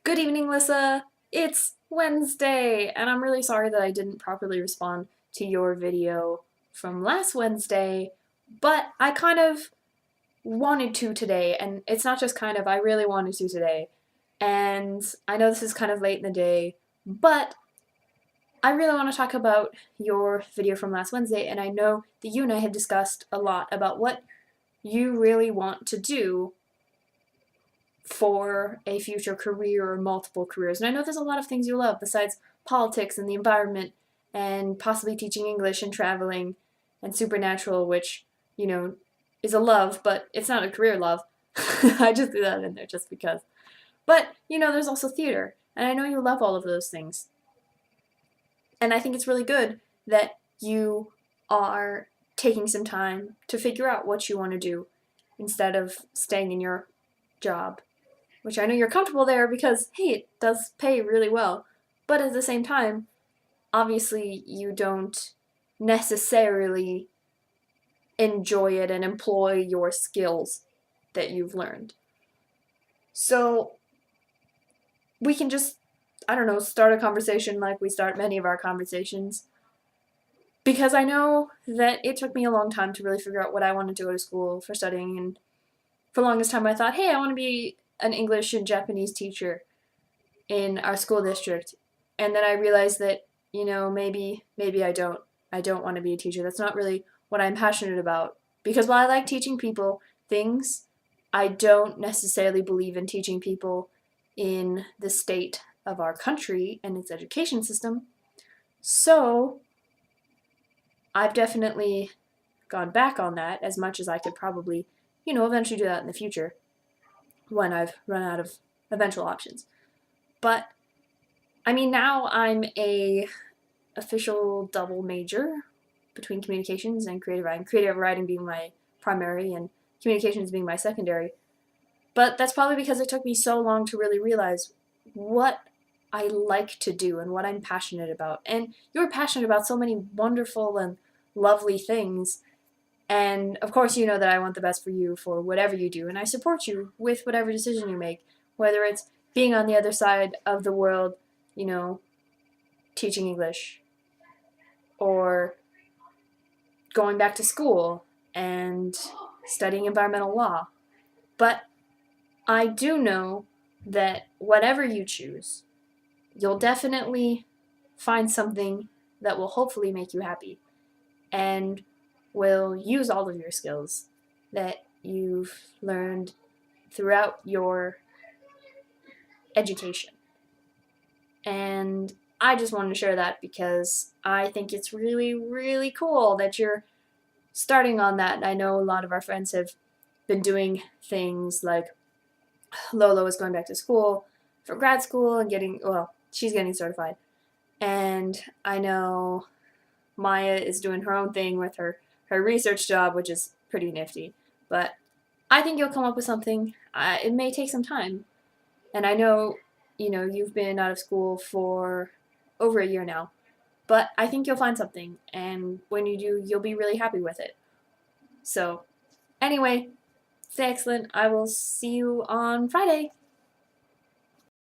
Good evening, Lissa. It's Wednesday, and I'm really sorry that I didn't properly respond to your video from last Wednesday, but I kind of wanted to today, and it's not just kind of, I really wanted to today. And I know this is kind of late in the day, but I really want to talk about your video from last Wednesday, and I know that you and I had discussed a lot about what you really want to do for a future career or multiple careers. And I know there's a lot of things you love besides politics and the environment and possibly teaching English and traveling and supernatural, which, is a love, but it's not a career love. I just threw that in there just because. But, there's also theater. And I know you love all of those things. And I think it's really good that you are taking some time to figure out what you want to do instead of staying in your job, which I know you're comfortable there because, hey, it does pay really well. But at the same time, obviously you don't necessarily enjoy it and employ your skills that you've learned. So we can just, I don't know, start a conversation like we start many of our conversations. Because I know that it took me a long time to really figure out what I wanted to go to school for studying, and for the longest time I thought, hey, I want to be an English and Japanese teacher in our school district. And then I realized that, maybe I don't. I don't want to be a teacher. That's not really what I'm passionate about. Because while I like teaching people things, I don't necessarily believe in teaching people in the state of our country and its education system. So I've definitely gone back on that as much as I could probably, eventually do that in the future when I've run out of eventual options. But I mean, now I'm a official double major between communications and creative writing. Creative writing being my primary and communications being my secondary. But that's probably because it took me so long to really realize what I like to do and what I'm passionate about. And you're passionate about so many wonderful and lovely things. And of course, you know that I want the best for you for whatever you do, and I support you with whatever decision you make, whether it's being on the other side of the world, teaching English, or going back to school and studying environmental law. But I do know that whatever you choose, you'll definitely find something that will hopefully make you happy and will use all of your skills that you've learned throughout your education. And I just wanted to share that because I think it's really, really cool that you're starting on that. I know a lot of our friends have been doing things like Lolo is going back to school for grad school and she's getting certified. And I know Maya is doing her own thing with her research job, which is pretty nifty. But I think you'll come up with something. It may take some time. And I know, you've been out of school for over a year now. But I think you'll find something. And when you do, you'll be really happy with it. So, anyway, stay excellent. I will see you on Friday.